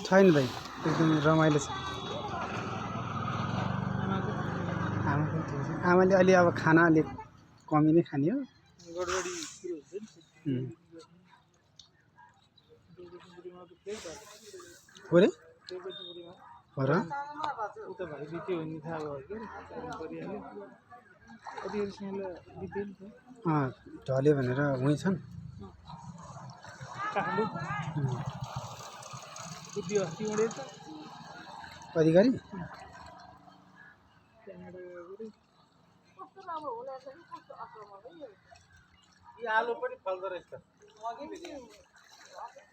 छैन भाइ एकदम रमाइलो छ आमाले अलि अब खाना अलिक कमी नै खाने हो बोले र ढल्यो भनेर उही छन् अधिकारी आलु पनि फल्दो रहेछ